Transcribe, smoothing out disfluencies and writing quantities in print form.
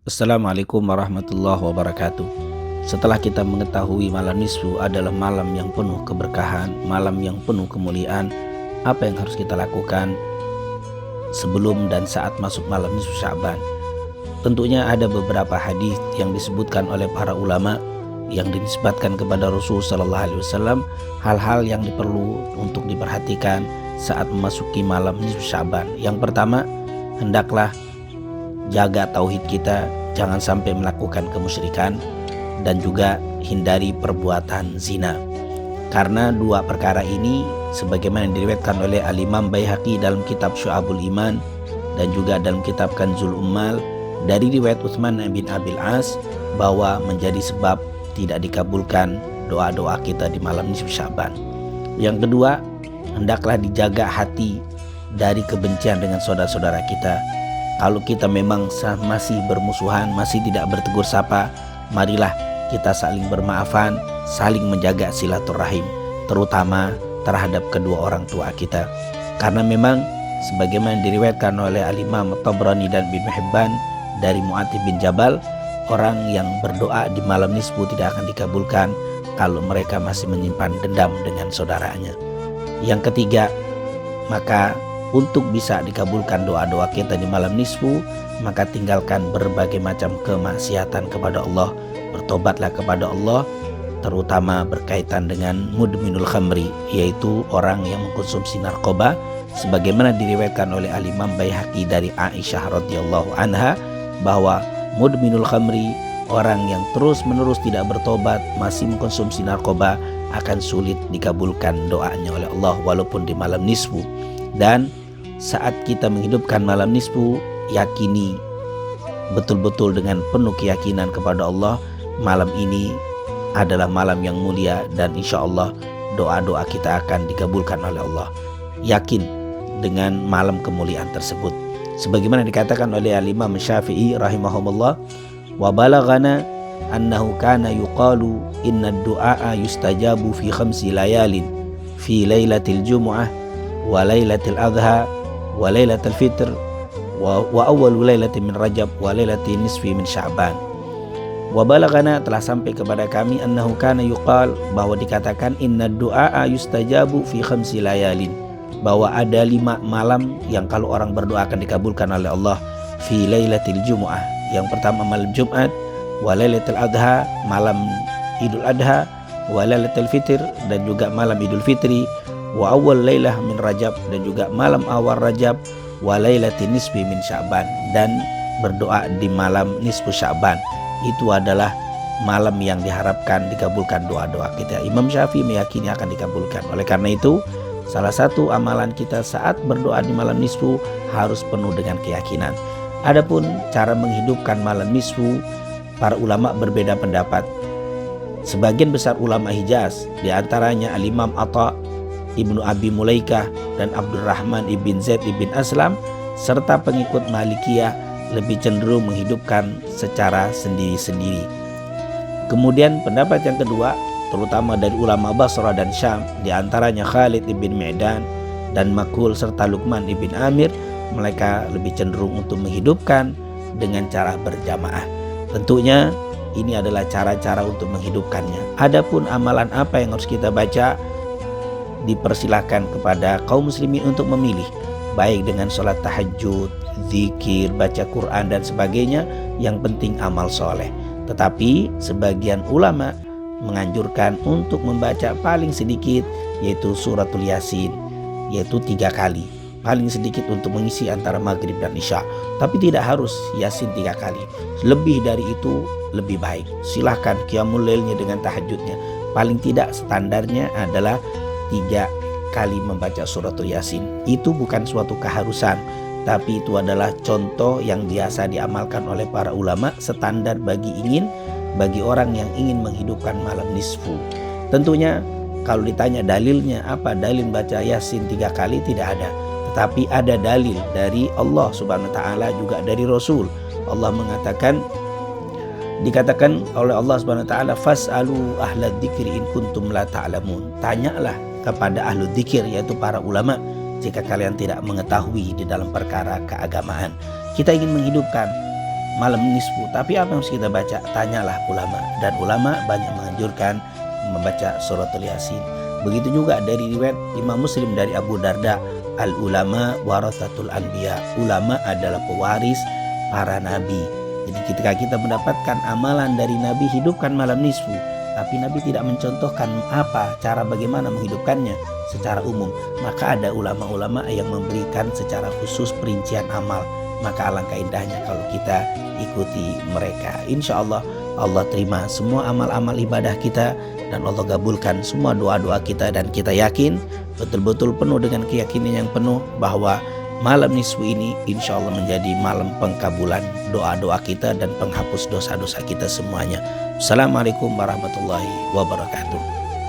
Assalamualaikum warahmatullahi wabarakatuh. Setelah kita mengetahui malam nisfu adalah malam yang penuh keberkahan, malam yang penuh kemuliaan, apa yang harus kita lakukan sebelum dan saat masuk malam nisfu Sya'ban? Tentunya ada beberapa hadis yang disebutkan oleh para ulama yang dinisbatkan kepada Rasul sallallahu alaihi wasallam, hal-hal yang perlu untuk diperhatikan saat memasuki malam nisfu Sya'ban. Yang pertama, hendaklah jaga tauhid kita, jangan sampai melakukan kemusyrikan, dan juga hindari perbuatan zina. Karena dua perkara ini sebagaimana diriwayatkan oleh Al-Imam Baihaqi dalam kitab Syu'abul Iman dan juga dalam kitab Kanzul Ummal dari riwayat Utsman bin Abil As bahwa menjadi sebab tidak dikabulkan doa-doa kita di malam nisfu Sya'ban. Yang kedua, hendaklah dijaga hati dari kebencian dengan saudara-saudara kita. Kalau kita memang masih bermusuhan, masih tidak bertegur sapa, marilah kita saling bermaafan, saling menjaga silaturahim, terutama terhadap kedua orang tua kita. Karena memang sebagaimana diriwayatkan oleh Al-Imam Tabrani dan Ibnu Hibban dari Mu'adz bin Jabal, orang yang berdoa di malam nisfu tidak akan dikabulkan kalau mereka masih menyimpan dendam dengan saudaranya. Yang ketiga, maka untuk bisa dikabulkan doa-doa kita di malam nisfu, maka tinggalkan berbagai macam kemaksiatan kepada Allah, bertobatlah kepada Allah, terutama berkaitan dengan mudminul khamri, yaitu orang yang mengkonsumsi narkoba, sebagaimana diriwayatkan oleh Al-Imam Baihaqi dari Aisyah radhiyallahu anha bahwa mudminul khamri, orang yang terus-menerus tidak bertobat, masih mengkonsumsi narkoba, akan sulit dikabulkan doanya oleh Allah walaupun di malam nisfu. Dan saat kita menghidupkan malam nisfu, yakini betul-betul dengan penuh keyakinan kepada Allah, malam ini adalah malam yang mulia dan insya Allah doa-doa kita akan dikabulkan oleh Allah. Yakin dengan malam kemuliaan tersebut. Sebagaimana dikatakan oleh Al-Imam Syafi'i rahimahumullah, wa balaghana annahu kana yuqalu inna du'a yustajabu fi khamsi layalin fi lailatil jumu'ah wa lailatil adha wa lailatul fitr wa awwalu lailatin min rajab wa lailatin nisfi min sya'ban. Wa balaghana, telah sampai kepada kami, annahu kana yuqal, bahwa dikatakan inna du'a yustajabu fi khamsi layalin, bahwa ada 5 malam yang kalau orang berdoa akan dikabulkan oleh Allah. Fi lailatil jumu'ah, yang pertama malam Jumat, wa lailatul adha, malam Idul Adha, wa lailatul fitr, dan juga malam Idul Fitri, wa awal lailah min Rajab, dan juga malam awal Rajab, wa lailatin nisfi min Sya'ban, dan berdoa di malam nisfu Sya'ban. Itu adalah malam yang diharapkan dikabulkan doa-doa kita. Imam Syafi'i meyakini akan dikabulkan. Oleh karena itu, salah satu amalan kita saat berdoa di malam nisfu harus penuh dengan keyakinan. Adapun cara menghidupkan malam nisfu, para ulama berbeda pendapat. Sebagian besar ulama Hijaz, diantaranya Al-Imam Atha, Ibnu Abi Mulaikah, dan Abdurrahman ibn Zaid ibn Aslam, serta pengikut Malikiyah lebih cenderung menghidupkan secara sendiri-sendiri. Kemudian pendapat yang kedua, terutama dari ulama Basrah dan Syam, diantaranya Khalid ibn Mi'dan dan Makul serta Luqman ibn Amir, mereka lebih cenderung untuk menghidupkan dengan cara berjamaah. Tentunya ini adalah cara-cara untuk menghidupkannya. Adapun amalan apa yang harus kita baca, dipersilahkan kepada kaum muslimin untuk memilih, baik dengan sholat tahajud, zikir, baca Quran dan sebagainya. Yang penting amal soleh. Tetapi sebagian ulama menganjurkan untuk membaca paling sedikit, yaitu suratul Yasin, yaitu 3 kali, paling sedikit untuk mengisi antara maghrib dan isya. Tapi tidak harus Yasin 3 kali, lebih dari itu lebih baik. Silahkan qiyamul lailnya dengan tahajudnya. Paling tidak standarnya adalah 3 kali membaca suratul Yasin. Itu bukan suatu keharusan, tapi itu adalah contoh yang biasa diamalkan oleh para ulama, standar bagi orang yang ingin menghidupkan malam nisfu. Tentunya kalau ditanya dalilnya apa, dalil baca Yasin 3 kali tidak ada. Tetapi ada dalil dari Allah subhanahu wa ta'ala, juga dari Rasul. Allah mengatakan, dikatakan oleh Allah subhanahu wa ta'ala, fas'alu ahla dzikri in kuntum la ta'lamun, tanyalah kepada ahlu dzikir, yaitu para ulama, jika kalian tidak mengetahui di dalam perkara keagamaan. Kita ingin menghidupkan malam nisfu. Tapi apa yang harus kita baca? Tanyalah ulama, dan ulama banyak menganjurkan membaca suratul Yasin. Begitu juga dari riwayat Imam Muslim dari Abu Darda, al ulama warathatul anbiya, ulama adalah pewaris para nabi. Jadi ketika kita mendapatkan amalan dari Nabi, hidupkan malam nisfu, tapi Nabi tidak mencontohkan apa cara bagaimana menghidupkannya secara umum, maka ada ulama-ulama yang memberikan secara khusus perincian amal. Maka alangkah indahnya kalau kita ikuti mereka. Insya Allah, Allah terima semua amal-amal ibadah kita, dan Allah gabulkan semua doa-doa kita, dan kita yakin betul-betul penuh dengan keyakinan yang penuh bahwa malam nisfu ini insya Allah menjadi malam pengkabulan doa-doa kita dan penghapus dosa-dosa kita semuanya. Assalamualaikum warahmatullahi wabarakatuh.